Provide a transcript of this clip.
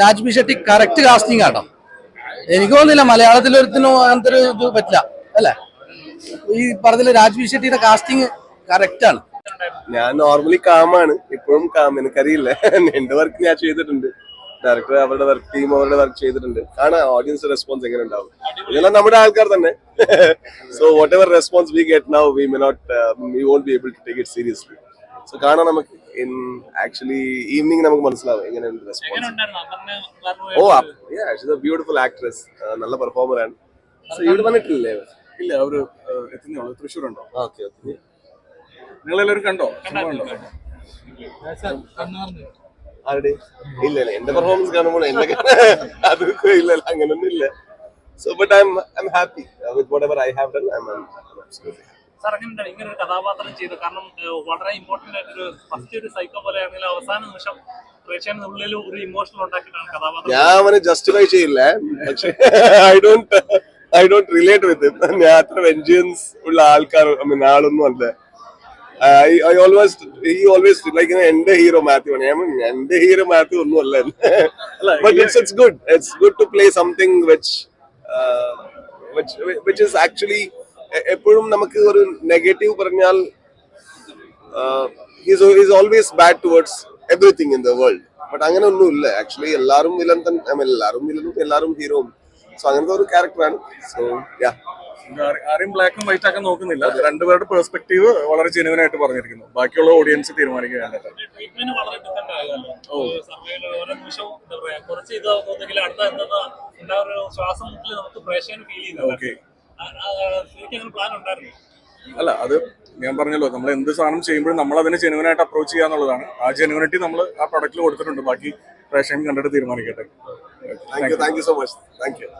Raj B Shetty correct casting ആട്ടോ. എനിക്ക് തോന്നുന്നില്ല മലയാളത്തിലൊരുത്തിനും അങ്ങനത്തെ ഒരു ഇത് പറ്റില്ല അല്ലേ. ഈ പറഞ്ഞതില് രാജ്ബി ഷെട്ടിയുടെ കാസ്റ്റിംഗ് കറക്റ്റ് ആണ്. ഞാൻ നോർമലി കാമാണ്, ഇപ്പോഴും കാം. എനിക്കറിയില്ല, എന്റെ വർക്ക് ഞാൻ ചെയ്തിട്ടുണ്ട്, ഡയറക്ടർ അവരുടെ വർക്ക്, ടീം അവരുടെ വർക്ക് ചെയ്തിട്ടുണ്ട്. കാണാം ഓഡിയൻസ് റെസ്പോൺസ് എങ്ങനെ ഉണ്ടാവും. ഇതെല്ലാം നമ്മുടെ ആൾക്കാർ തന്നെ. So whatever response we get now we won't be able to take it seriously. So കാണാം, നമുക്ക് ഇൻ ആക്ച്വലി ഈവനിങ് നമുക്ക് മനസ്സിലാവും എങ്ങനെയാണ് response. She's a beautiful actress, നല്ല പെർഫോമർ ആണ്. സോ ഇവിടെ വന്നിട്ടില്ലേ? ഇല്ല, അവര് എത്തുന്നുള്ളൂ. തൃശ്ശൂരുണ്ടോ? Okay okay. നിങ്ങളെല്ലാവരും കണ്ടോ? ആരുടെ? ഇല്ല ഇല്ല, എന്റെ പെർഫോമൻസ് കാണുമ്പോൾ എന്തൊക്കെ അതൊക്കെ ഇല്ല, അങ്ങനൊന്നും ഇല്ല. So but I am happy with whatever I have done. ഇങ്ങനെ ഒരു കഥാപാത്രം ചെയ്തു, കാരണം വളരെ ഇമ്പോർട്ടന്റ് ആയിട്ടൊരു ഫസ്റ്റ് ഒരു സൈക്കോ പോലെ ആണെങ്കിലും അവസാന നിമിഷം പ്രേക്ഷകന്റെ ഉള്ളിൽ ഒരു ഇമോഷണൽ ഉണ്ടാക്കിയിട്ടാണ് കഥാപാത്രം. ഞാൻ അവനെ ജസ്റ്റിഫൈ ചെയ്യില്ല, പക്ഷെ I don't relate with him. ഞാൻ അത്ര വെഞ്ചൻസ് ഉള്ള ആളൊന്നും അല്ല. he always like എന്റെ ഹീറോ മാത്യു ആണ്. എന്റെ ഹീറോ മാത്യു ഒന്നും അല്ല. But it's good to play something which is actually എപ്പോഴും നമുക്ക് ഒരു നെഗറ്റീവ് പറഞ്ഞാൽ he's always bad towards everything in the world. But അങ്ങനെ ഒന്നും ഇല്ല. ആക്ച്വലി എല്ലാവരും വില്ലൻ തന്നെ, എല്ലാവരും വില്ലനും എല്ലാവരും ഹീറോയും. സോ അങ്ങനത്തെ ഒരു ക്യാരക്ടറാണ്. സോ യാ, ആരെയും ബ്ലാക്ക് ആൻഡ് വൈറ്റ് ആക്കാൻ നോക്കുന്നില്ല. രണ്ടുപേരുടെ പെർസ്പെക്ടീവ് വളരെ ജെന്യുവൻ ആയിട്ട് പറഞ്ഞിരിക്കുന്നു. ബാക്കിയുള്ള ഓഡിയൻസ് തീരുമാനിക്കുകയാണ്. ട്രീറ്റ്മെന്റ് വളരെ ഡിഫറെന്റ് ആയല്ലോ. സർവേയിൽ ഓരോ നിമിഷവും എന്താ പറയാ, കുറച്ച് ഇതാവുന്നെങ്കിൽ അടുത്ത എന്താ ഒരു ശ്വാസം മുട്ടിൽ നമുക്ക് പ്രേക്ഷകന് ഫീൽ ചെയ്യുന്നത്. ഓക്കെ, ശരിക്കും അങ്ങനെ പ്ലാൻ ഉണ്ടായിരുന്നു? അല്ല, അത് ഞാൻ പറഞ്ഞല്ലോ, നമ്മൾ എന്ത് സാധനം ചെയ്യുമ്പോഴും നമ്മൾ അതിനെ ജെന്യുവൻ ആയിട്ട് അപ്രോച്ച് ചെയ്യുക എന്നുള്ളതാണ്. ആ ജെന്യുവനിറ്റി നമ്മൾ ആ പ്രൊഡക്റ്റിൽ കൊടുത്തിട്ടുണ്ട്. ബാക്കി പ്രേക്ഷകൻ കണ്ടിട്ട് തീരുമാനിക്കട്ടെ. Thank you so much. Thank U.